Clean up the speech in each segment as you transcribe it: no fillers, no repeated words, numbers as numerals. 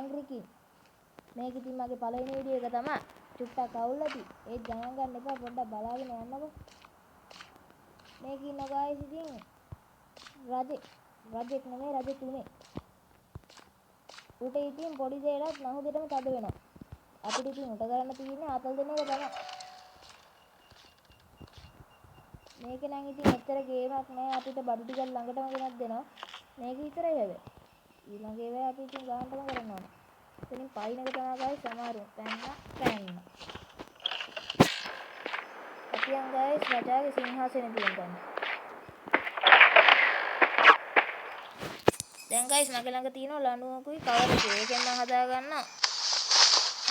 ඇන්ග්‍රි කින්. මේක ඉතින් මගේ පළවෙනි වීඩියෝ එක තමයි. චුට්ටක් අවුල්ලාදී. ඒත් ගණන් ගන්න එපා පොඩ්ඩක් බලාගෙන යන්නකෝ. මේක ඉන්න ගායිස් ඉතින් රජෙක් නෙමෙයි රජ තුනේ. උට ඉතින් පොඩි දෙයකට නහු දෙටම තද වෙනවා. අපිට ඉතින් උට කරන්න තියෙන්නේ ආතල් දෙන එක තමයි. මේක නම් ඉතින් එච්චර ගේමක් නෑ අපිට බඩු ටිකක් ළඟටම ගෙනත් දෙනවා. මේක විතරයි හැබැයි. ඊළඟ ඒවා අපි ඉතින් ගානටම කරන්න ඕන. ඉතින් පයින් එක තමයි ගායිස් සමහරු පැන්න. අපි යන් ගායිස් රජාගේ සිංහාසනේ තියෙනවා. දැන් ගයිස් මගේ ළඟ තියෙනවා ලණුවකුයි කවරකුයි. ඒකෙන් මම හදා ගන්න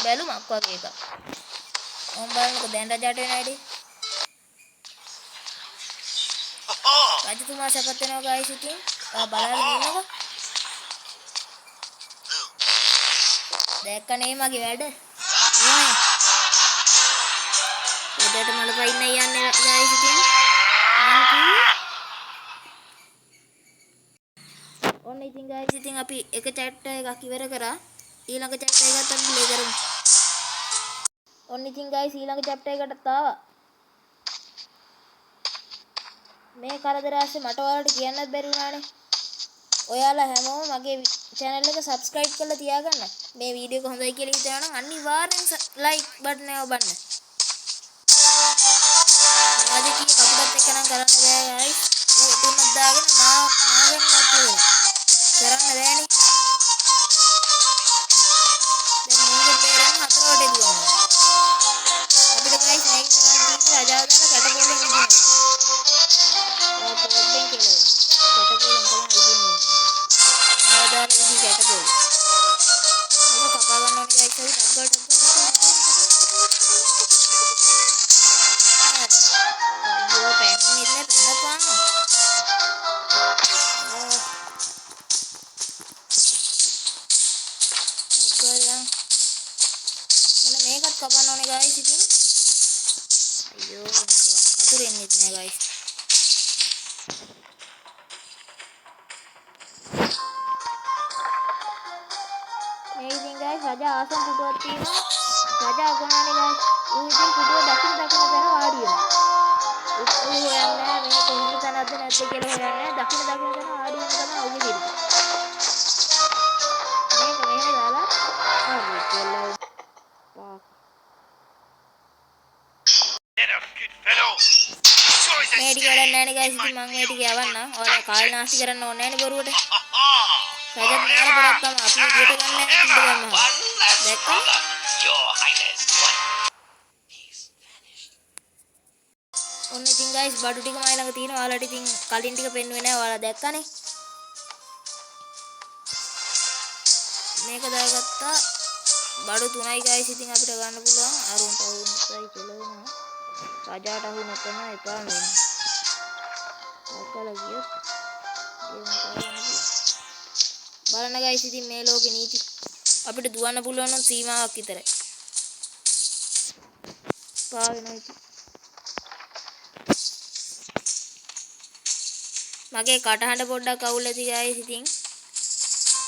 බැලුමක් වගේ එකක්. මම බලන්නකෝ දැන් රජාට වෙන හැටි. රජතුමා සපත් වෙනවා ගයිස් ඉතින්. බලාගෙන ඉන්නකෝ. දැක්කනේ මගේ වැඩ. උදේට මල පයින්න යන්නේ ගයිස් ඉතින්. ඔන්න ඉතින් ගයිස් ඉතින් අපි එක චැප්ටර් එකක් ඉවර කරා. ඊළඟ චැප්ටර් එකත් අපි ප්ලේ කරමු. ඔන්න ඉතින් ගයිස් ඊළඟ චැප්ටර් එකටත් ආවා. මේ කරදර ඇස්සේ මට ඔයාලට කියන්නත් බැරි වුණානේ. ඔයාලා හැමෝම මගේ channel එක subscribe කරලා තියාගන්න. මේ වීඩියෝ එක හොඳයි කියලා හිතනවා නම් අනිවාර්යෙන් like button එක ඔබන්න. ආදී කී කපුටත් එක්ක නම් කරන්න බෑ ගයිස්. ඌ තුනක් දාගෙන මාගෙන්වත් වෙනවා. කරන්න බෑනේ. දැන් මුංගෙ බේරන්න හතර වටේ දුවනවා. අපිට ගයිස් මේක කරන්න තියෙන්නේ රජාව දාන කැටපොලෙන් ඉදිනවා. පොඩ්ඩෙන් කියලා. කැටපොලෙන් තමයි ඉදින්නේ. ආදාන ඉදි කැටපොල. ඒක කපා ගන්න ඕනේ ගයිස් හරි ඩග්ගට. අයියෝ පැන්නේ නැහැ පැනපන්. මේකත් කපන්න ඕනේ ගයිස් ඉතින්. අයියෝ කතුරෙන්නේ නැහැ ගයිස්. මේ ඉතින් ගයිස් රජා ආසන පුටුවක් තියෙනවා. රජා ගොනානේ ගයිස්. ඌ ඉතින් පුටුව දකින්න තැන වාඩි වෙනවා. ඌ හොයන්නේ නැහැ මේ කොහොමද තැනක්ද නැද්ද කියලා හොයන්නේ නැහැ. දකින්න තැන වාඩි වෙන තමයි ඌගේ දිරිත. මේක මෙහෙම දාලා හරි කියලා මේ ටික වැඩක් නැහැ නේ ගයිස් ඉතින් මම මේ ටික යවන්නම්. ඔයාලා කාල් නාස්ති කරන්න ඕනේ නැහැ නේ බොරුවට. රජත් නාල පොරක් තමයි අපි විදියට ගන්න නැහැ ඉතින් ගන්නවා. දැක්කම ඔන්න ඉතින් ගයිස් බඩු ටික මයි ළඟ තියෙනවා. ඔයාලට ඉතින් කලින් ටික පෙන්නුවේ නැහැ. ඔයාලා දැක්කනේ. මේක දාගත්තා. බඩු 3යි ගයිස් ඉතින් අපිට ගන්න පුළුවන්. අරුන්ට අහුනොත්යි කියලා වෙනවා. රජාට අහුනොත් තමයි එපාම වෙන්නේ. ඔකලා ගියොත් බලන්න ගයිස් ඉතින් මේ ලෝකේ නීති අපිට දුවන්න පුළුවන් නම් සීමාවක් විතරයි. පාවෙනවා ඉතින්. මගේ කටහඬ පොඩ්ඩක් අවුල් ඇති ගයිස් ඉතින්.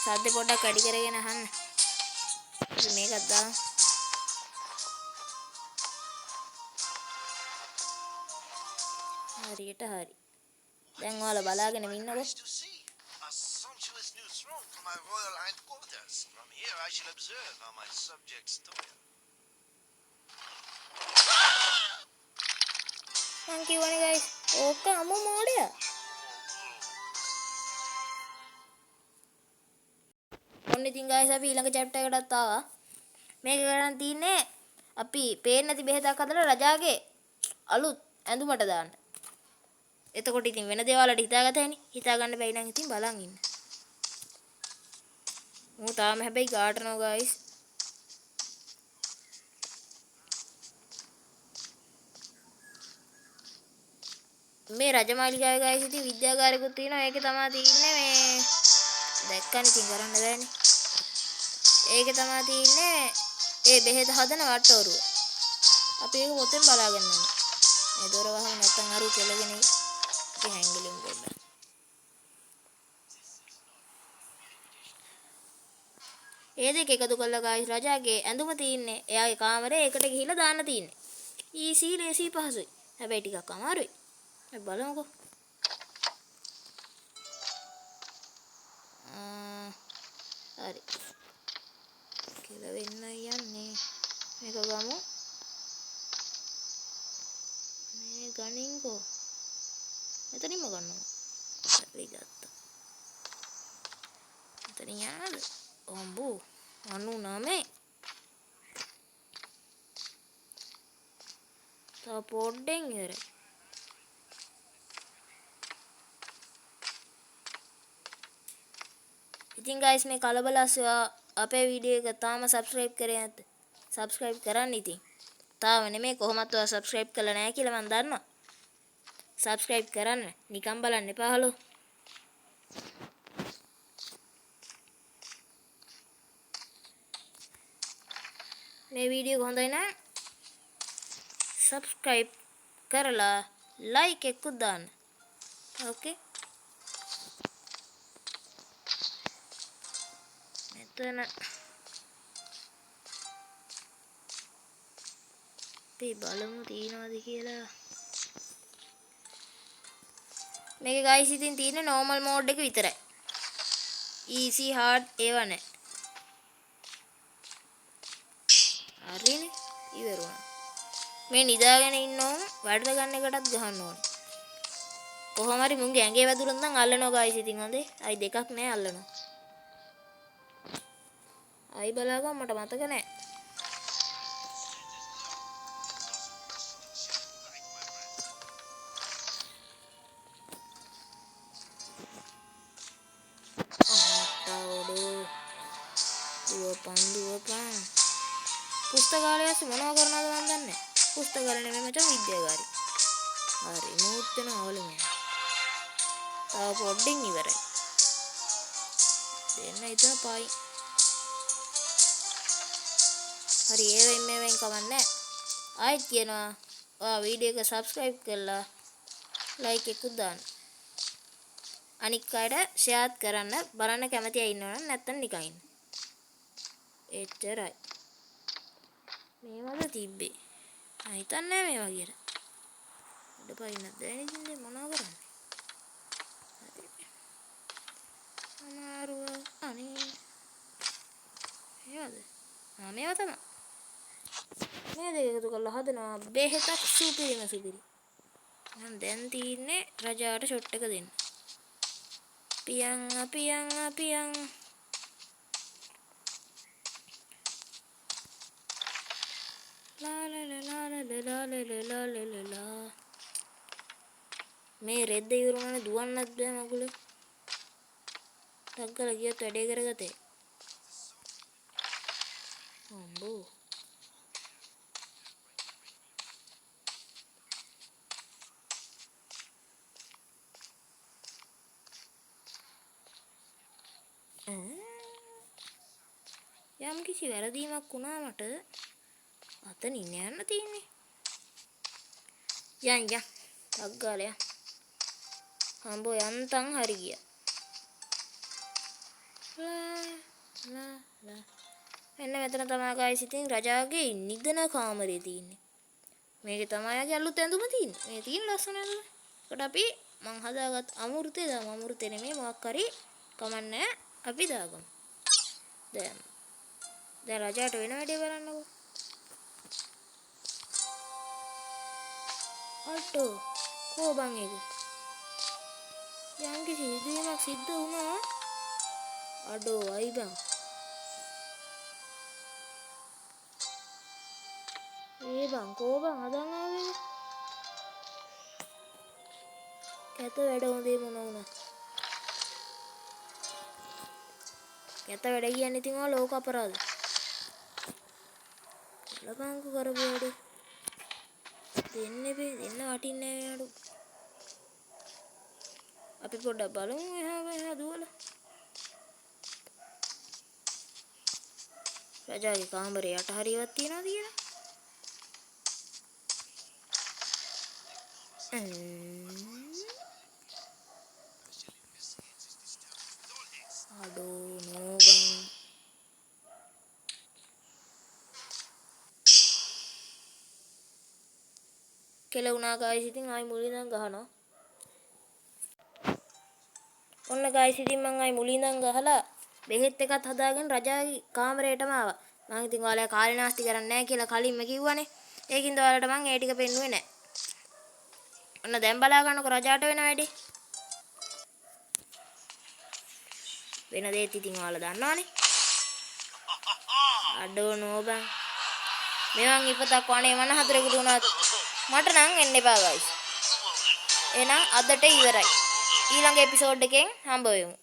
සද්ද පොඩ්ඩක් වැඩි කරගෙන අහන්න. මේකත් දාන්න. හරියට හරි. දැන් ඔයාලා බලාගෙන ඉන්නකෝ. මං කියවනේ ගයිස්. ඕක අමු මොඩියා. ඔන්න ඉතින් ගයිස් අපි ඊළඟ chapter එකටත් ආවා. මේක කරන් තියන්නේ අපි පේන්නේ නැති බෙහෙතක් හදලා රජාගේ අලුත් ඇඳුමට දාන්න. එතකොට ඉතින් වෙන දේවල් වලට හිතාගත හැනේ. හිතා ගන්න බැයි නම් ඉතින් බලන් ඉන්න. මූ තාම හැබැයි ගාටනවා ගයිස්. මේ රජමාලිගාවේ ගයිස් ඉතින් විද්‍යාගාරයකුත් තියෙනවා. ඒකේ තමයි තියෙන්නේ මේ දැක්කනේ ඉතින් කරන්න බෑනේ. ඒකේ තමයි තියෙන්නේ ඒ බෙහෙත හදන වට්ටෝරුව. අපි ඒක පොතෙන් බලාගන්න ඕනේ. මේ දොර වහම නැත්තම් අරු කෙලගෙන ඉතින් හැංගිලිම් පොඩ්ඩක්. ඒ දෙක එකතු කරලා ගායිස් රජාගේ ඇඳුම තියෙන්නේ එයාගේ කාමරේ ඒකට ගිහිල්ලා දාන්න තියෙන්නේ. ඊසි ලේසි පහසුයි. හැබැයි ටිකක් අමාරුයි. අපි බලමුකෝ. හරි. කියලා වෙන්න යන්නේ. මේක ගමු. මේ ගණින්කෝ. මෙතනින්ම ගන්නවා. හරි ගත්තා. මෙතනින් යනද? ඔම්බෝ 99. තව පොඩ්ඩෙන් ඉවරයි. ඉතින් guys මේ කලබල අස්සවා අපේ වීඩියෝ එක තාම subscribe කරේ නැත්ද? subscribe කරන්න ඉතින්. තාම නෙමෙයි කොහොමත් ඔයා subscribe කළා නැහැ කියලා මම දන්නවා. subscribe කරන්න. නිකන් බලන්න එපා හලෝ. මේ වීඩියෝ එක හොඳයි නම් subscribe කරලා like එකකුත් දාන්න. ඕකේ. මෙතන අපි බලමු තියනවාද කියලා. මේක guys ඉතින් තියෙන්නේ normal mode එක විතරයි. easy hard ඒවා නැහැ. හරිනේ ඉවර වුණා. මේ නිදාගෙන ඉන්නෝම වැඩ ගන්න එකටත් ගහන්න ඕනේ. කොහොම හරි මුන්ගේ ඇඟේ වැදුනොත් නම් අල්ලනවා guys ඉතින් හොඳේ. අයි දෙකක් නෑ අල්ලනවා. අයි බලාගම මට මතක නෑ. දුවපන් පුස්තකාලයේ මොනවා කරනවද මන් දන්නේ නැහැ. පුස්තකාලේ නෙමෙයි මචං විද්‍යාගාරේ. හරි මූත් වෙනවලු මම. තව පොඩ්ඩින් ඉවරයි. දෙන්න හිතන පයි. හරි ඒවෙන් මේවෙන් කවන්නේ. ආයෙත් කියනවා ඔයා වීඩියෝ එක subscribe කරලා like එකකුත් දාන්න. අනික් අයට share කරන්න බලන්න කැමති අය ඉන්නවනම් නැත්තම් නිකන් ඉන්න. එච්චරයි. මේවද තිබ්බේ. මම හිතන්නේ මේවා කියලා. උඩ පයින්නත් දැනෙන්නේ ඉතින් මොනවා කරන්නේ. අමාරුව අනේ. මේවද? මේවා තමයි. මේ දෙක එකතු කරලා හදනවා බෙහෙතක් සුපිරිම සුපිරි. මම දැන් තියන්නේ රජාට ෂොට් එක දෙන්න. පියං පියං මේ රෙද්ද ඉවරුණානේ දුවන්නත් බෑ මගුල. ටග්ගල ගියත් වැඩේ කරගතේ. අම්බෝ. යම් කිසි වැරදීමක් වුණා මට අතනින් යන්න තියෙන්නේ. යන් ටග්ගලයා. අම්බෝ යන්තම් හරි ගියා. එන්න මෙතන තමයි guys ඉතින් රජාගේ නිදන කාමරේ තියෙන්නේ. මේකේ තමයි යාගේ අලුත් ඇඳුම තියෙන්නේ. මේ තියෙන ලස්සන ඇඳුම. ඒකට අපි මං හදාගත් අමෘතේ දාමු. අමෘතේ නෙමෙයි මොකක් හරි කමන්නේ අපි දාගමු. දැන් රජාට වෙන වැඩේ බලන්නකෝ. අටෝ කොබන් එක. යම් කිසි නිදීමක් සිද්ධ වුණා. අඩෝ අයි බං. ඒ බං කොබන් හදන් ආවේ. කැත වැඩ හොඳේ මොන වුණා. කැත වැඩ කියන්නේ ඉතින් ඔය ලෝක අපරාධ. ලබංකු කරපු වැඩේ. දෙන්න වටින්නේ නැහැ නඩු. අපි පොඩ්ඩක් බලමු එහා දුවලා. රජාගේ කාමරේ යට හරියවත් තියනවද කියලා. අඩෝ නෝබන්. කෙලුණා ගයිස්. ඉතින් ආයි මුලින් ඉඳන් ගහනවා. ඔන්න ගයිස් ඉතින් මං ආයි මුලින් ඉඳන් ගහලා බෙහෙත් එකත් හදාගෙන රජාගේ කාමරේටම ආවා. මං ඉතින් ඔයාලා කාලේ නාස්ති කරන්නේ නැහැ කියලා කලින්ම කිව්වනේ. ඒකින්ද ඔයාලට මං ඒ ටික පෙන්නුවේ නැහැ. ඔන්න දැන් බලා ගන්නකො රජාට වෙන වැඩේ. වෙන දේත් ඉතින් ඔයාලා දන්නවනේ. අඩෝ නෝබන්. මෙවන් ඉපතක් වනේ මන හතරෙකුට උනත් මට නම් එන්න එපා ගයිස්. එහෙනම් අදට ඉවරයි. ඊළඟ එපිසෝඩ් එකෙන් හම්බ වෙමු.